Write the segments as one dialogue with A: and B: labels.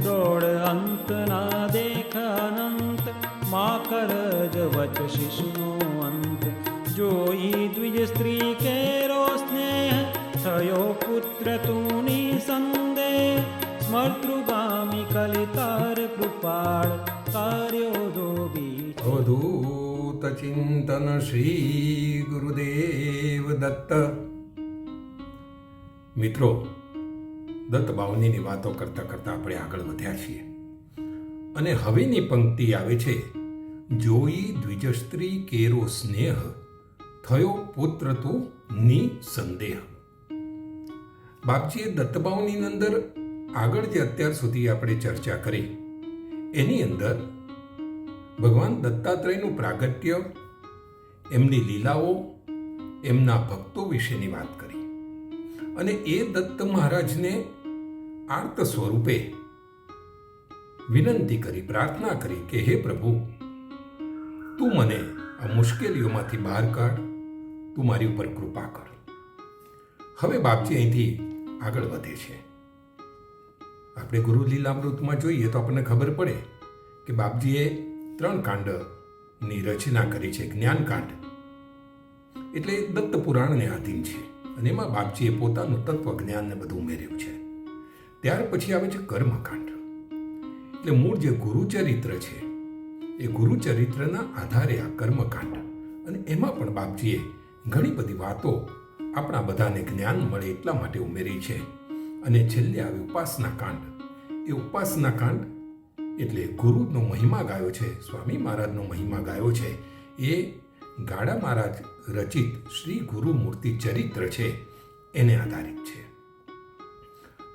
A: દોડ અંત ના દેખ અનંત, મા કરજ વચ શિશુનો અંત. જોઈ દ્વિજ સ્ત્રી કેરો સ્નેહ, થયો પુત્ર તું સંદેહ. સ્મર્તૃગામી કલિતાર કૃપાળ, કાર્યો ધોબી.
B: અવધૂત ચિંતન શ્રી ગુરુદેવ દત્ત. મિત્રો, દત્ત બાવનીની વાતો કરતા કરતા આપણે આગળ વધ્યા છીએ અને હવેની પંક્તિ આવે છે, જોઈ દ્વિજ સ્ત્રી કેરો સ્નેહ, થયો પુત્ર તું નિસંદેહ. બાપજીએ દત્ત બાવનીની અંદર આગળ જે અત્યાર સુધી આપણે ચર્ચા કરી એની અંદર ભગવાન દત્તાત્રેયનું પ્રાગટ્ય, એમની લીલાઓ, એમના ભક્તો વિશેની વાત કરી અને એ દત્ત મહારાજને આર્ત સ્વરૂપે વિનંતી કરી, પ્રાર્થના કરી કે હે પ્રભુ, તું મને આ મુશ્કેલીઓમાંથી બહાર કાઢ, તું મારી ઉપર કૃપા કર. હવે બાપજી અહીંથી આગળ વધે છે. આપણે ગુરુ લીલામૃતમાં જોઈએ તો આપણને ખબર પડે કે બાપજીએ 3 કાંડની રચના કરી છે. જ્ઞાનકાંડ એટલે દત્ત પુરાણને આધીન છે અને એમાં બાપજીએ પોતાનું તત્વ જ્ઞાનને બધું ઉમેર્યું છે. ત્યાર પછી આવે છે કર્મકાંડ. એટલે મૂળ જે ગુરુચરિત્ર છે એ ગુરુચરિત્રના આધારે આ કર્મકાંડ, અને એમાં પણ બાપજીએ ઘણી બધી વાતો આપણા બધાને જ્ઞાન મળે એટલા માટે ઉમેરી છે. અને છેલ્લે આવે ઉપાસના કાંડ. એ ઉપાસના કાંડ એટલે ગુરુનો મહિમા ગાયો છે, સ્વામી મહારાજનો મહિમા ગાયો છે. એ ગાડા મહારાજ રચિત શ્રી ગુરુ મૂર્તિ ચરિત્ર છે એને આધારિત છે.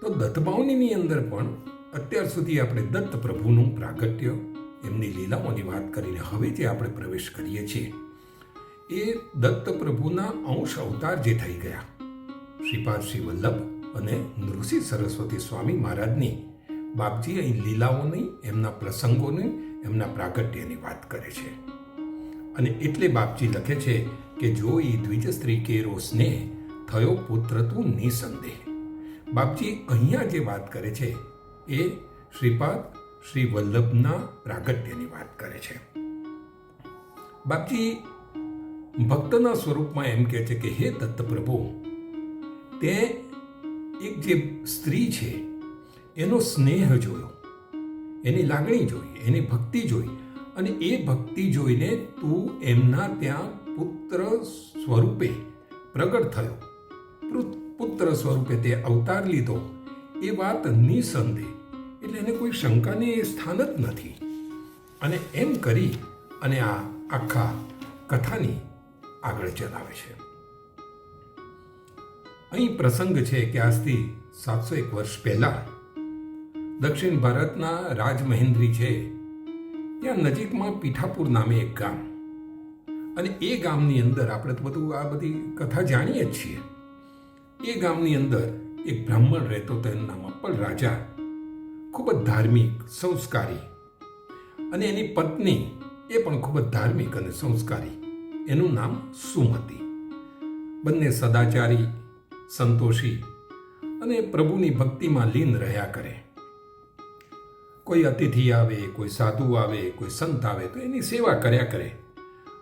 B: તો દત્તબાવનીની અંદર પણ અત્યાર સુધી આપણે દત્ત પ્રભુનું પ્રાગટ્ય, એમની લીલાઓની વાત કરીને હવે જે આપણે પ્રવેશ કરીએ છીએ એ દત્ત પ્રભુના અંશ અવતાર જે થઈ ગયા, શ્રીપાદ શ્રી વલ્લભ અને નૃસિંહ સરસ્વતી સ્વામી મહારાજની બાપજી અહીં લીલાઓની, એમના પ્રસંગોની, એમના પ્રાગટ્યની વાત કરે છે. અને એટલે બાપજી લખે છે કે જોઈ દ્વિજ સ્ત્રી કેરો સ્નેહ, થયો પુત્ર તું નિસંદેહ. બાપજી અહીંયા જે વાત કરે છે એ શ્રીપાદ શ્રી વલ્લભના પ્રાગટ્યની વાત કરે છે. બાપજી ભક્તના સ્વરૂપમાં એમ કહે છે કે હે દત્ત પ્રભુ, તે એક જે સ્ત્રી છે એનો સ્નેહ જોયો, એની લાગણી જોઈ, એની ભક્તિ જોઈ, અને એ ભક્તિ જોઈને તું એમના ત્યાં પુત્ર સ્વરૂપે પ્રગટ થયો, પુત્ર સ્વરૂપે તે અવતાર લીધો. એ વાત નિસંદેહ એટલે એને કોઈ શંકાને સ્થાન જ નથી. અને એમ કરી અને આ આખા કથાની આગળ ચલાવે છે. અહીં પ્રસંગ છે કે આજથી 701 વર્ષ પહેલા દક્ષિણ ભારતના રાજમહેન્દ્રી છે ત્યાં નજીકમાં પીઠાપુર નામે એક ગામ, અને એ ગામની અંદર આપણે તો બધું આ બધી કથા જાણીએ જ છીએ. એ ગામની અંદર એક બ્રાહ્મણ રહેતો હતો, એનું નામ અપ્પલ રાજા. ખૂબ જ ધાર્મિક, સંસ્કારી, અને એની પત્ની એ પણ ખૂબ જ ધાર્મિક અને સંસ્કારી. એનું નામ સુમતી. બંને સદાચારી, સંતોષી અને પ્રભુની ભક્તિમાં લીન રહ્યા કરે. કોઈ અતિથિ આવે, કોઈ સાધુ આવે, કોઈ સંત આવે તો એની સેવા કર્યા કરે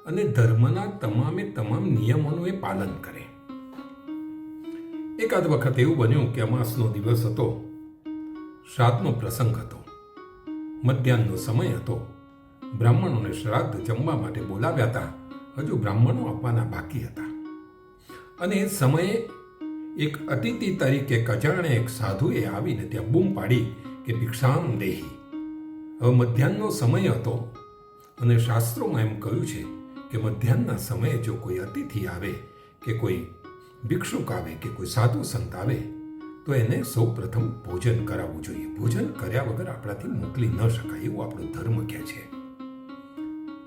B: અને ધર્મના તમામે તમામ નિયમોનું એ પાલન કરે. એકાદ વખત એવું બન્યું કે અમાસનો દિવસ હતો, શ્રાદ્ધનો પ્રસંગ હતો, મધ્યાહનનો સમય હતો. બ્રાહ્મણોને શ્રાદ્ધ જમવા માટે બોલાવ્યા હતા. હજુ બ્રાહ્મણો આપવાના બાકી હતા. અને એ સમયે એક અતિથિ તરીકે કજાણે એક સાધુએ આવીને ત્યાં બૂમ પાડી કે ભિક્ષામ દેહી. હવે મધ્યાહનનો સમય હતો અને શાસ્ત્રોમાં એમ કહ્યું છે કે મધ્યાહનના સમયે જો કોઈ અતિથિ આવે કે કોઈ ભિક્ષુક આવે કે કોઈ સાધુ સંત આવે તો એને સૌ પ્રથમ ભોજન કરાવવું જોઈએ. ભોજન કર્યા વગર આપણાથી મોકલી ન શકાય, એવું આપણો ધર્મ કહે છે.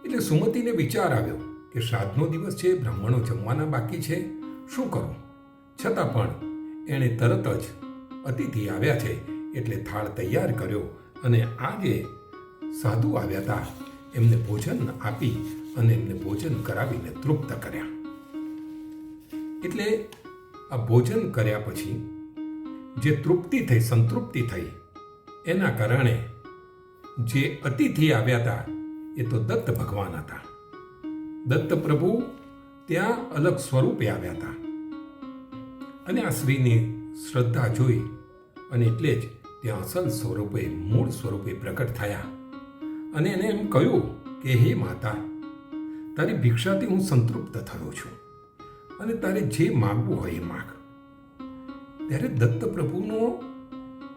B: એટલે સુમતીને વિચાર આવ્યો કે શ્રાદ્ધનો દિવસ છે, બ્રાહ્મણો જમવાના બાકી છે, શું કરું? છતાં પણ એણે તરત જ અતિથિ આવ્યા છે એટલે થાળ તૈયાર કર્યો અને આ જે સાધુ આવ્યા હતા એમને ભોજન આપી અને એમને ભોજન કરાવીને તૃપ્ત કર્યા. એટલે આ ભોજન કર્યા પછી જે તૃપ્તિ થઈ, સંતૃપ્તિ થઈ, એના કારણે જે અતિથિ આવ્યા હતા એ તો દત્ત ભગવાન હતા. દત્ત પ્રભુ ત્યાં અલગ સ્વરૂપે આવ્યા હતા અને આ સ્ત્રીની શ્રદ્ધા જોઈ અને એટલે જ ત્યાં અસલ સ્વરૂપે, મૂળ સ્વરૂપે પ્રકટ થયા અને એને એમ કહ્યું કે હે માતા, તારી ભિક્ષાથી હું સંતૃપ્ત થયો છું અને તારે જે માગવું હોય એ માગ. ત્યારે દત્ત પ્રભુનો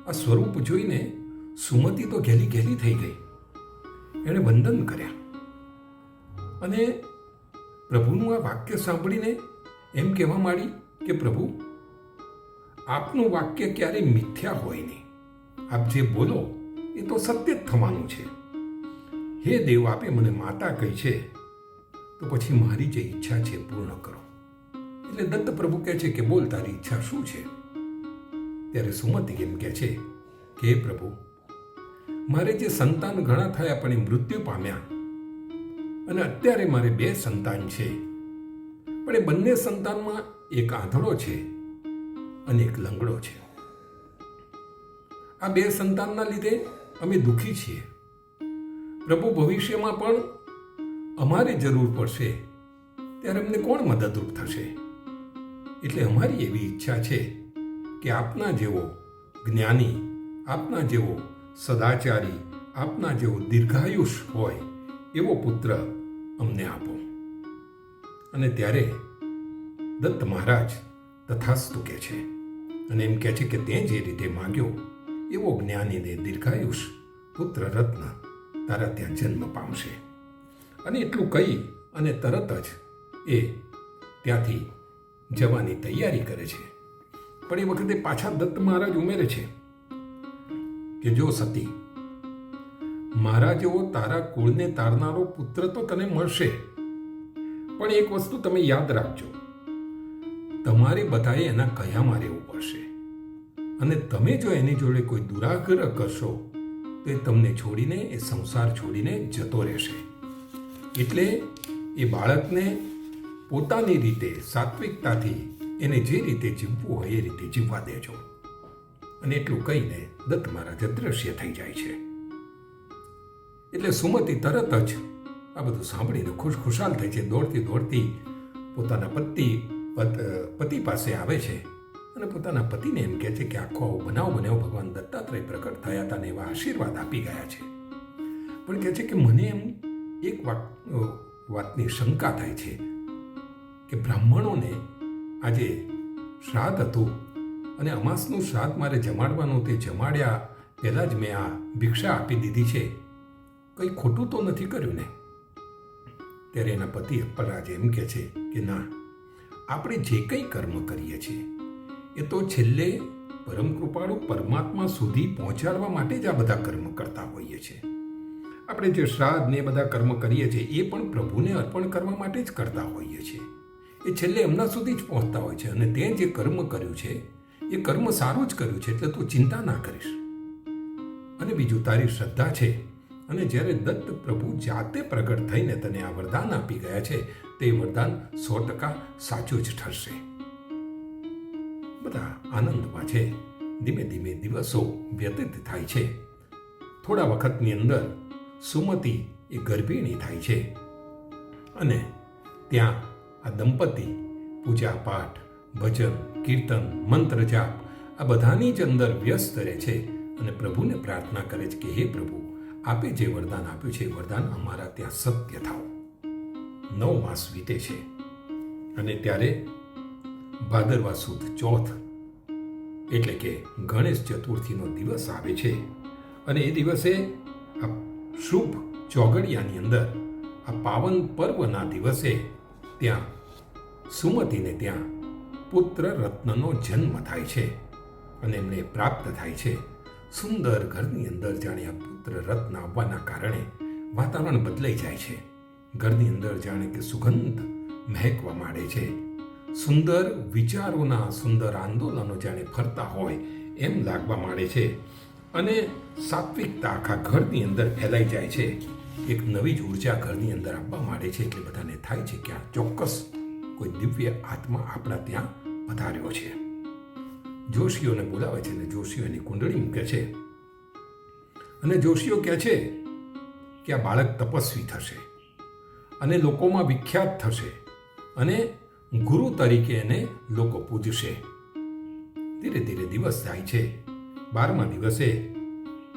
B: આ સ્વરૂપ જોઈને સુમતિ તો ઘેલી ઘેલી થઈ ગઈ. એણે વંદન કર્યા અને પ્રભુનું આ વાક્ય સાંભળીને એમ કહેવા માંડી કે પ્રભુ, આપનું વાક્ય ક્યારેય મિથ્યા હોય નહીં. આપ જે બોલો એ તો સત્ય જ થવાનું છે. હે દેવ, આપે મને માતા કહી છે તો પછી મારી જે ઈચ્છા છે પૂર્ણ કરો. એટલે દત્ત પ્રભુ કહે છે કે બોલ, તારી ઈચ્છા શું છે? ત્યારે સુમતિ એમ કહે છે કે હે પ્રભુ, મારે જે સંતાન ઘણા થયા પણ એ મૃત્યુ પામ્યા અને અત્યારે મારે 2 સંતાન છે, પણ એ બંને સંતાનમાં એક આંધળો છે અને એક લંગડો છે. આ 2 સંતાનના લીધે અમે દુઃખી છીએ. પ્રભુ, ભવિષ્યમાં પણ અમારે જરૂર પડશે ત્યારે અમને કોણ મદદરૂપ થશે? એટલે અમારી એવી ઈચ્છા છે કે આપના જેવો જ્ઞાની, આપના જેવો સદાચારી, આપના જેવો દીર્ઘાયુષ હોય એવો પુત્ર અમને આપો. અને ત્યારે દત્ત મહારાજ તથાસ્તુ કહે છે અને એમ કહે છે કે તે જે રીતે માગ્યો એવો જ્ઞાનીને દીર્ઘાયુષ પુત્ર રત્ન તારા ત્યાં જન્મ પામશે. અને એટલું કહી અને તરત જ એ ત્યાંથી જવાની તૈયારી કરે છે. પણ એ વખતે પાછા દત્ત મહારાજ ઉમેરે છે કે જો સતી, મારા જેવો તારા કુળને તારનારો પુત્ર તો તને મળશે, પણ એક વસ્તુ તમે યાદ રાખજો, તમારે બધાએ એના કયામાં રહેવું પડશે અને તમે જો એની જોડે કોઈ દુરાગ્રહ કરશો તો એ તમને છોડીને, એ સંસાર છોડીને જતો રહેશે. એટલે એ બાળકને પોતાની રીતે સાત્વિકતાથી એને જે રીતે જીવવું હોય એ રીતે જીવવા દેજો. અને એટલું કહીને દત્ત મહારાજ અદૃશ્ય થઈ જાય છે. એટલે સુમતિ તરત જ આ બધું સાંભળીને ખુશખુશાલ થઈ છે. દોડતી દોડતી પોતાના પતિ પાસે આવે છે અને પોતાના પતિને એમ કહે છે કે આખો બનાવ ભગવાન દત્તાત્રેય પ્રકટ થયા હતા ને એવા આશીર્વાદ આપી ગયા છે. પણ કહે છે કે મને એમ એક વાતની શંકા થાય છે કે બ્રાહ્મણોને આજે શ્રાદ્ધ હતું અને અમાસનું શ્રાદ્ધ મારે જમાડવાનું, તે જમાડ્યા પહેલાં જ મેં આ ભિક્ષા આપી દીધી છે, કંઈ ખોટું તો નથી કર્યું ને? ત્યારે એના પતિ અપ્પલરાજ એમ કહે છે કે ના, આપણે જે કંઈ કર્મ કરીએ છીએ એ તો છેલ્લે પરમ કૃપાળુ પરમાત્મા સુધી પહોંચાડવા માટે જ આ બધા કર્મ કરતા હોઈએ છીએ. આપણે જે શ્રાદ્ધ ને બધા કર્મ કરીએ છીએ એ પણ પ્રભુને અર્પણ કરવા માટે જ કરતા હોઈએ છીએ. એ છેલ્લે એમના સુધી જ પહોંચતા હોય છે. અને તે જે કર્મ કર્યું છે એ કર્મ સારું જ કર્યું છે, એટલે તું ચિંતા ના કરીશ. અને બીજું, તારી શ્રદ્ધા છે અને જ્યારે દત્ત પ્રભુ જાતે પ્રગટ થઈને તને આ વરદાન આપી ગયા છે તે વરદાન 100% સાચું જ ઠરશે. બધા આનંદમાં છે. ધીમે ધીમે દિવસો વ્યતીત થાય છે. થોડા વખતની અંદર સુમતિ એ ગર્ભિણી થાય છે અને ત્યાં આ દંપતી પૂજા પાઠ, ભજન, કીર્તન, મંત્ર જાપ આ બધાની જ અંદર વ્યસ્ત રહે છે અને પ્રભુને પ્રાર્થના કરે છે કે હે પ્રભુ, આપે જે વરદાન આપ્યું છે એ વરદાન અમારા ત્યાં સત્ય થાવ. 9 માસ વીતે છે અને ત્યારે ભાદરવા સુદ ચોથ એટલે કે ગણેશ ચતુર્થીનો દિવસ આવે છે અને એ દિવસે આ શુભ ચોગડિયાની અંદર આ પાવન પર્વના દિવસે ત્યાં સુમતિને ત્યાં પુત્ર રત્નનો જન્મ થાય છે અને એમને પ્રાપ્ત થાય છે. સુંદર ઘરની અંદર જાણે આ પુત્ર રત્ન આવવાના કારણે વાતાવરણ બદલાઈ જાય છે. ઘરની અંદર જાણે કે સુગંધ મહેકવા માંડે છે. સુંદર વિચારોના સુંદર આંદોલનો જાણે ફરતા હોય એમ લાગવા માંડે છે અને સાત્વિકતા આખા ઘરની અંદર ફેલાઈ જાય છે. એક નવી જ ઉર્જા ઘરની અંદર આવવા માંડે છે. એટલે બધાને થાય છે કે આ ચોક્કસ કોઈ દિવ્ય આત્મા આપણા ત્યાં પધાર્યો છે. જોશીઓને બોલાવે છે અને જોશીઓ એની કુંડળી મૂકે છે અને જોશીઓ કહે છે કે આ બાળક તપસ્વી થશે અને લોકોમાં વિખ્યાત થશે અને ગુરુ તરીકે એને લોકો પૂજશે. ધીરે ધીરે દિવસ જાય છે. 12મા દિવસે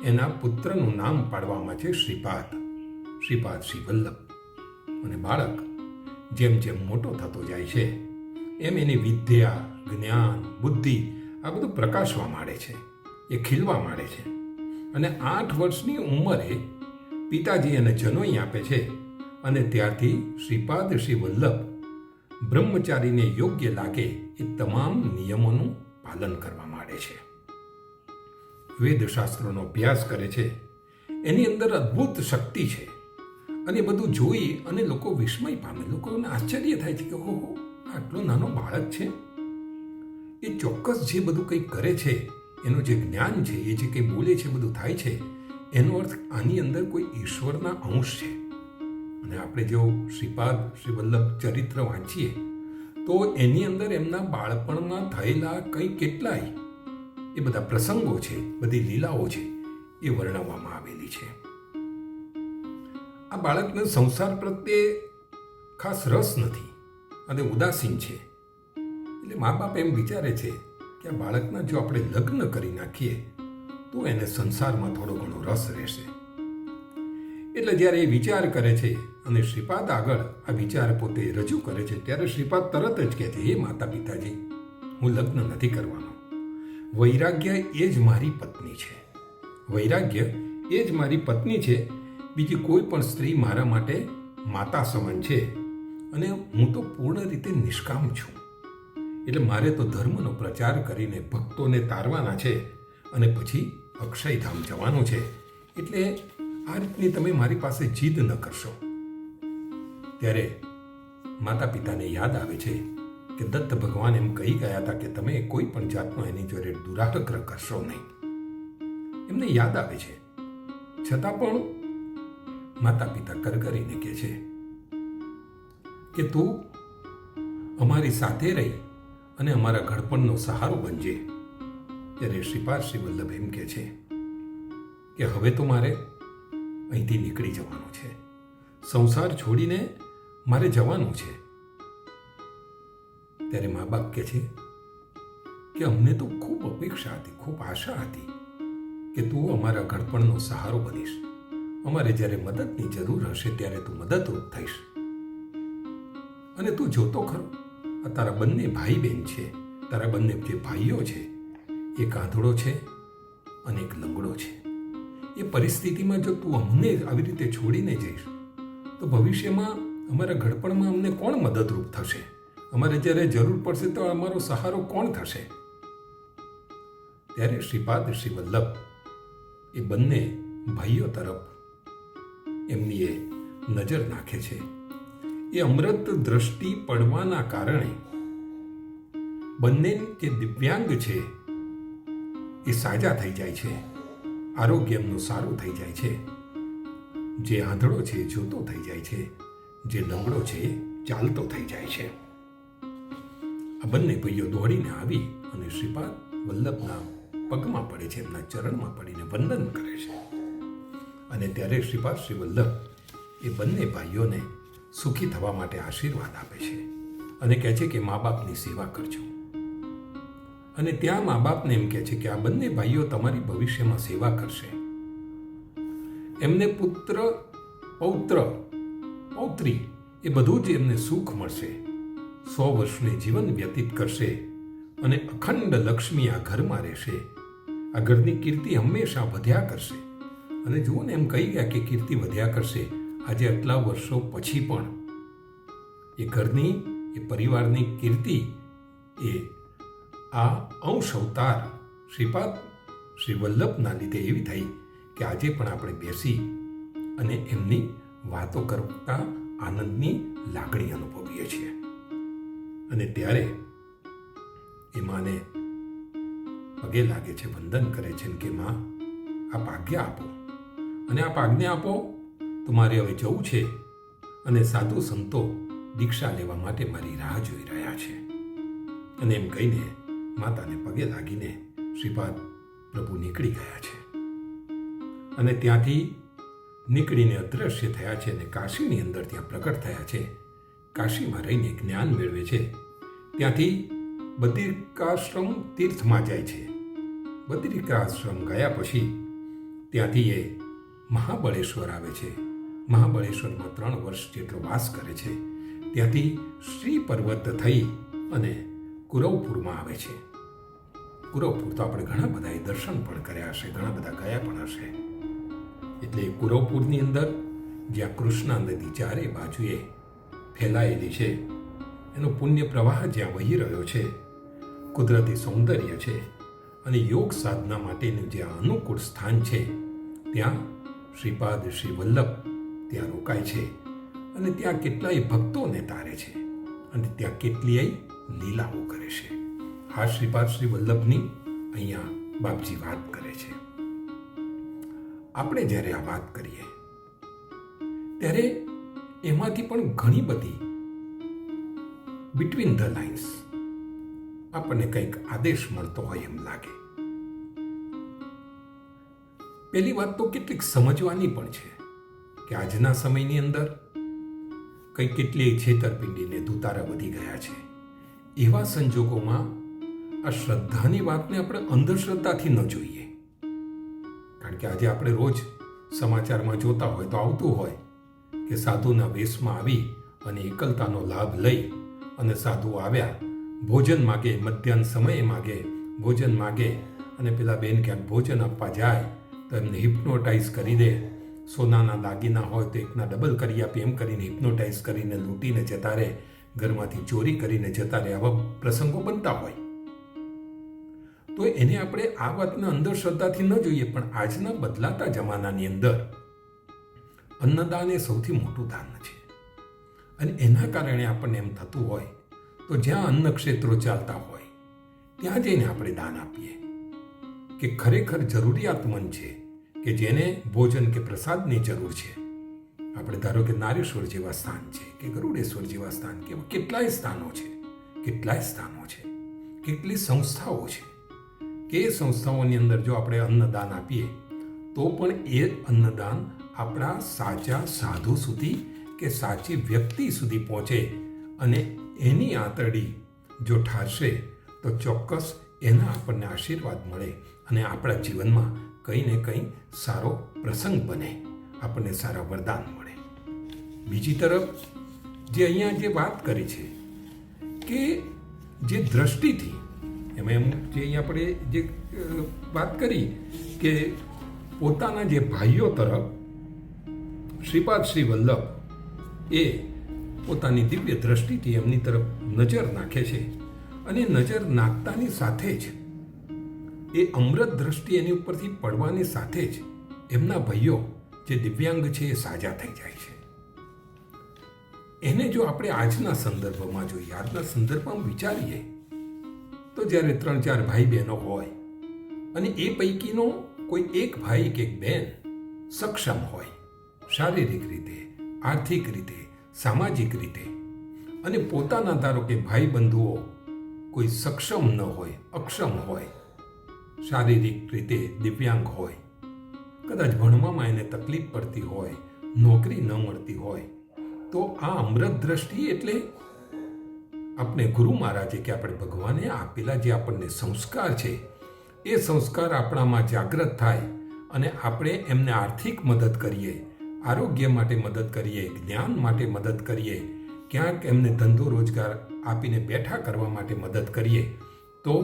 B: એના પુત્રનું નામ પાડવામાં છે શ્રીપાદ શ્રી વલ્લભ. અને બાળક જેમ જેમ મોટો થતો જાય છે એમ એની વિદ્યા, જ્ઞાન, બુદ્ધિ આ બધું પ્રકાશવા માંડે છે, એ ખીલવા માંડે છે. અને 8 વર્ષની ઉંમરે પિતાજી એને જનોઈ આપે છે અને ત્યારથી શ્રીપાદ શ્રી વલ્લભ બ્રહ્મચારીને યોગ્ય લાગે એ તમામ નિયમોનું પાલન કરવા માંડે છે. વેદશાસ્ત્રોનો અભ્યાસ કરે છે. એની અંદર અદ્ભુત શક્તિ છે અને બધું જોઈ અને લોકો વિસ્મય પામે. લોકોને આશ્ચર્ય થાય છે કે ઓહો, આટલો નાનો બાળક છે, એ ચોક્કસ જે બધું કંઈ કરે છે, એનું જે જ્ઞાન છે, એ જે કંઈ બોલે છે, બધું થાય છે, એનો અર્થ આની અંદર કોઈ ઈશ્વરના અંશ છે. અને આપણે જો શ્રીપાદ શ્રી વલ્લભ ચરિત્ર વાંચીએ તો એની અંદર એમના બાળપણમાં થયેલા કંઈ કેટલાય એ બધા પ્રસંગો છે, બધી લીલાઓ છે, એ વર્ણવવામાં આવેલી છે. આ બાળકને સંસાર પ્રત્યે ખાસ રસ નથી અને ઉદાસીન છે. એટલે મા બાપ એમ વિચારે છે કે આ બાળકના જો આપણે લગ્ન કરી નાખીએ તો એને સંસારમાં થોડો ઘણો રસ રહેશે. એટલે જ્યારે એ વિચાર કરે છે અને શ્રીપાદ આગળ આ વિચાર પોતે રજૂ કરે છે ત્યારે શ્રીપાદ તરત જ કહે છે, હે માતા પિતાજી, હું લગ્ન નથી કરવાનો. વૈરાગ્ય એ જ મારી પત્ની છે. વૈરાગ્ય એ જ મારી પત્ની છે. બીજી કોઈ પણ સ્ત્રી મારા માટે માતા સમાન છે અને હું તો પૂર્ણ રીતે નિષ્કામ છું. એટલે મારે તો ધર્મનો પ્રચાર કરીને ભક્તોને તારવાના છે અને પછી અક્ષયધામ જવાનું છે. એટલે આ રીતની તમે મારી પાસે જીદ ન કરશો. ત્યારે માતા પિતાને યાદ આવે છે કે દત્ત ભગવાન એમ કહી ગયા હતા કે તમે કોઈ પણ જાતનો એની જોડે દુરાગ્રહ કરશો નહીં. એમને યાદ આવે છે. છતાં પણ માતા પિતા કરગરીને કહે છે કે તું અમારી સાથે રહી અને અમારા ઘડપણનો સહારો બનજે. ત્યારે શ્રીપાદ શ્રી વલ્લભ એમ કહે છે કે હવે તો મારે અહીંથી નીકળી જવાનું છે. સંસાર છોડીને મારે જવાનું છે. ત્યારે મા બાપ કહે છે કે અમને તો ખૂબ અપેક્ષા હતી, ખૂબ આશા હતી કે તું અમારા ઘડપણનો સહારો બનીશ. અમારે જ્યારે મદદની જરૂર હશે ત્યારે તું મદદરૂપ થઈશ. અને તું જોતો ખરો, આ તારા બંને ભાઈ બહેન છે, તારા બંને જે ભાઈઓ છે, એક આંધળો છે અને એક લંગડો છે. એ પરિસ્થિતિમાં જો તું અમને આવી રીતે છોડીને જઈશ તો ભવિષ્યમાં અમારા ઘડપણમાં અમને કોણ મદદરૂપ થશે? અમારે જ્યારે જરૂર પડશે તો અમારો સહારો કોણ થશે? ત્યારે શ્રીપાદ શ્રી વલ્લભ એ બંને ભાઈઓ તરફ એમની એ નજર નાખે છે. એ અમૃત દ્રષ્ટિ પડવાના કારણે બંને જે દિવ્યાંગ છે એ સાજા થઈ જાય છે, આરોગ્ય એમનું સારું થઈ જાય છે. જે આંધળો છે એ જોતો થઈ જાય છે, જે લંગડો છે એ ચાલતો થઈ જાય છે. આ બંને ભાઈઓ દોડીને આવી અને શ્રીપાદ વલ્લભના પગમાં પડે છે, એમના ચરણમાં પડીને વંદન કરે છે. અને ત્યારે શ્રીપાદ શ્રી વલ્લભ એ બંને ભાઈઓને સુખી થવા માટે આશીર્વાદ આપે છે અને કહે છે કે મા બાપની સેવા કરજો. અને ત્યાં મા બાપને એમ કહે છે કે આ બંને ભાઈઓ તમારી ભવિષ્યમાં સેવા કરશે. એમને પુત્ર, પૌત્ર, પૌત્રી એ બધું જ એમને સુખ મળશે. 100 વર્ષને જીવન વ્યતીત કરશે અને અખંડ લક્ષ્મી આ ઘરમાં રહેશે. આ ઘરની કીર્તિ હંમેશા વધ્યા કરશે. અને જુઓ ને, એમ કહી ગયા કે કીર્તિ વધ્યા કરશે. આજે આટલા વર્ષો પછી પણ એ ઘરની, એ પરિવારની કીર્તિ એ આ અંશ અવતાર શ્રીપાદ શ્રી વલ્લભના લીધે એવી થઈ કે આજે પણ આપણે બેસી અને એમની વાતો કરતા આનંદની લાગણી અનુભવીએ છીએ. અને ત્યારે એ માને પગે લાગે છે, વંદન કરે છે કે માં, આપ આજ્ઞા આપો અને આપ આજ્ઞા આપો તો મારે હવે જવું છે અને સાધુ સંતો દીક્ષા લેવા માટે મારી રાહ જોઈ રહ્યા છે. અને એમ કહીને માતાને પગે લાગીને શ્રીપાદ પ્રભુ નીકળી ગયા છે. અને ત્યાંથી નીકળીને અદૃશ્ય થયા છે અને કાશીની અંદર ત્યાં પ્રગટ થયા છે. કાશીમાં રહીને જ્ઞાન મેળવે છે. ત્યાંથી બદ્રિકાશ્રમ તીર્થમાં જાય છે. બદ્રિકાશ્રમ ગયા પછી ત્યાંથી એ મહાબળેશ્વર આવે છે. મહાબળેશ્વરમાં 3 વર્ષ જેટલો વાસ કરે છે. ત્યાંથી શ્રી પર્વત થઈ અને કુરવપુરમાં આવે છે. કુરવપુર તો આપણે ઘણા બધાએ દર્શન પણ કર્યા હશે, ઘણા બધા ગયા પણ હશે. એટલે કુરવપુરની અંદર જ્યાં કૃષ્ણા નદી ચારે બાજુએ ફેલાયેલી છે, એનો પુણ્ય પ્રવાહ જ્યાં વહી રહ્યો છે, કુદરતી સૌંદર્ય છે અને યોગ સાધના માટેનું જે અનુકૂળ સ્થાન છે, ત્યાં શ્રીપાદ શ્રી વલ્લભ ત્યાં રોકાય છે અને ત્યાં કેટલાય ભક્તોને તારે છે અને ત્યાં કેટલીય લીલાઓ કરે છે. આ શ્રીપાદ શ્રી વલ્લભની અહીંયા બાપજી વાત કરે છે. આપણે જ્યારે આ વાત કરીએ ત્યારે એમાંથી પણ ઘણી બધી બિટવીન ધ લાઇન્સ આપણને કંઈક આદેશ મળતો હોય એમ લાગે. પહેલી વાત તો કેટલીક સમજવાની પણ છે કે આજના સમયની અંદર કેટલીય છેતરપિંડીને દુતારા વધી ગયા છે. એવા સંજોગોમાં આ શ્રદ્ધાની વાતને આપણે અંધશ્રદ્ધાથી ન જોઈએ. કારણ કે આજે આપણે રોજ સમાચારમાં જોતા હોય તો આવતું હોય કે સાધુના વેશમાં આવી અને એકલતાનો લાભ લઈ અને સાધુ આવ્યા, ભોજન માગે, મધ્યાહન સમયે માગે, ભોજન માગે અને પેલા બેન ક્યાંક ભોજન આપવા જાય તો એમને હિપ્નોટાઇઝ કરી દે. સોનાના દાગીના હોય તો એકના ડબલ કરી આપે, એમ કરીને હિપ્નોટાઇઝ કરીને લૂંટીને જતા રહે, ઘરમાંથી ચોરી કરીને જતા રહે. આવા પ્રસંગો બનતા હોય તો એને આપણે આ વાતને અંધશ્રદ્ધાથી ન જોઈએ. પણ આજના બદલાતા જમાનાની અંદર અન્નદાન એ સૌથી મોટું દાન છે અને એના કારણે આપણને એમ થતું હોય તો જ્યાં અન્ન ક્ષેત્રો ચાલતા હોય ત્યાં જઈને આપણે દાન આપીએ કે ખરેખર જરૂરિયાતમંદ છે કે જેને ભોજન કે પ્રસાદની જરૂર છે. આપણે ધારો કે નારેશ્વર જેવા સ્થાન છે કે ગરુડેશ્વર જેવા સ્થાન કે કેટલાય સ્થાનો છે, કેટલી સંસ્થાઓ છે કે એ સંસ્થાઓની અંદર જો આપણે અન્નદાન આપીએ તો પણ એ અન્નદાન આપણા સાચા સાધુ સુધી કે સાચી વ્યક્તિ સુધી પહોંચે અને એની આંતરડી જો ઠારશે તો ચોક્કસ એના આપણને આશીર્વાદ મળે અને આપણા જીવનમાં કંઈ ને કંઈ સારો પ્રસંગ બને, આપણને સારા વરદાન મળે. બીજી તરફ જે અહીંયા જે વાત કરી છે કે જે દ્રષ્ટિથી એમાં એમ જે અહીંયા આપણે જે વાત કરી કે પોતાના જે ભાઈઓ તરફ શ્રીપાદ શ્રી વલ્લભ એ પોતાની દિવ્ય દ્રષ્ટિથી એમની તરફ નજર નાખે છે અને નજર નાખતાની સાથે જ એ અમૃત દ્રષ્ટિ એની ઉપરથી પડવાની સાથે જ એમના ભાઈઓ જે દિવ્યાંગ છે એ સાજા થઈ જાય છે. એને જો આપણે આજના સંદર્ભમાં જોઈએ, આજના સંદર્ભમાં વિચારીએ તો જ્યારે 3-4 ભાઈ બહેનો હોય અને એ પૈકીનો કોઈ એક ભાઈ કે એક બહેન સક્ષમ હોય શારીરિક રીતે, આર્થિક રીતે, સામાજિક રીતે અને પોતાના ધારો કે ભાઈ બંધુઓ કોઈ સક્ષમ ન હોય, અક્ષમ હોય, શારીરિક રીતે દિવ્યાંગ હોય, કદાચ ભણવામાં એને તકલીફ પડતી હોય, નોકરી ન મળતી હોય, તો આ અમૃત દ્રષ્ટિ એટલે આપણે ગુરુ મહારાજે કે આપણે ભગવાને આપેલા જે આપણને સંસ્કાર છે એ સંસ્કાર આપણામાં જાગૃત થાય અને આપણે એમને આર્થિક મદદ કરીએ, આરોગ્ય માટે મદદ કરીએ, જ્ઞાન માટે મદદ કરીએ, ક્યાંક એમને ધંધો રોજગાર આપીને બેઠા કરવા માટે મદદ કરીએ તો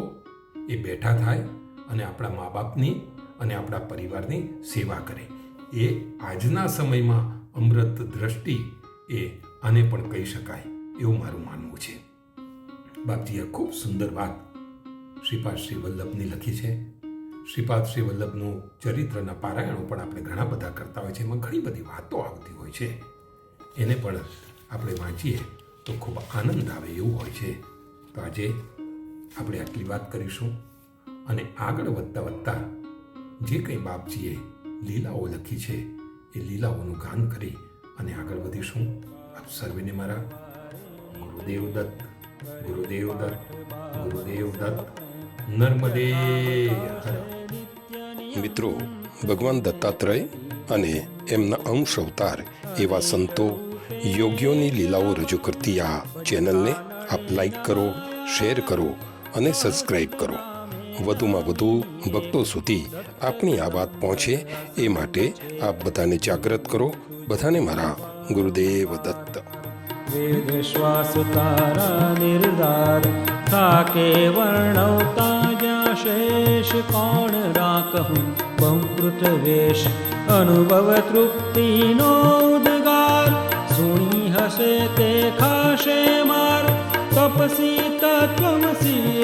B: એ બેઠા થાય અને આપણા મા બાપની અને આપણા પરિવારની સેવા કરે. એ આજના સમયમાં અમૃત દ્રષ્ટિ એ આને પણ કહી શકાય એવું મારું માનવું છે. બાપજીએ ખૂબ સુંદર વાત શ્રીપાદ શ્રી વલ્લભની લખી છે. શ્રીપાદ શ્રી વલ્લભનું ચરિત્રના પારાયણો પણ આપણે ઘણા બધા કરતા હોય છે, એમાં ઘણી બધી વાતો આવતી હોય છે. એને પણ આપણે વાંચીએ તો ખૂબ આનંદ આવે એવું હોય છે. તો આજે આપણે આટલી વાત કરીશું અને આગળ વધતા વધતા જે કંઈ બાપજીએ લીલાઓ લખી છે એ લીલાઓનું ગાન કરી અને આગળ વધીશું. આપ સર્વેને મારા ગુરુદેવ દત્ત, ગુરુદેવ દત્ત, ગુરુદેવ દત્ત. નર્મદે હર.
C: મિત્રો, ભગવાન દત્તાત્રેય અને એમના અંશ અવતાર એવા સંતો યોગીઓની લીલાઓ રજૂ કરતી આ ચેનલને આપ લાઈક કરો, શેર કરો અને સબસ્ક્રાઈબ કરો. વધુમાં વધુ ભક્તો સુધી આપણી આ વાત પહોંચે એ માટે આપ બધાને જાગૃત કરો. બધાને મારા ગુરુદેવ દત્ત.
A: વેદ શ્વાસ તારા નિર્ધાર થાકે વર્ણવતા જ્યાં શેષ કોણ રાખું પંકૃતવેશ અનુભવ તૃપ્તિનો ઉદ્ગાર સુણી હશે તે ખાશે માર તપસી તત્વમસી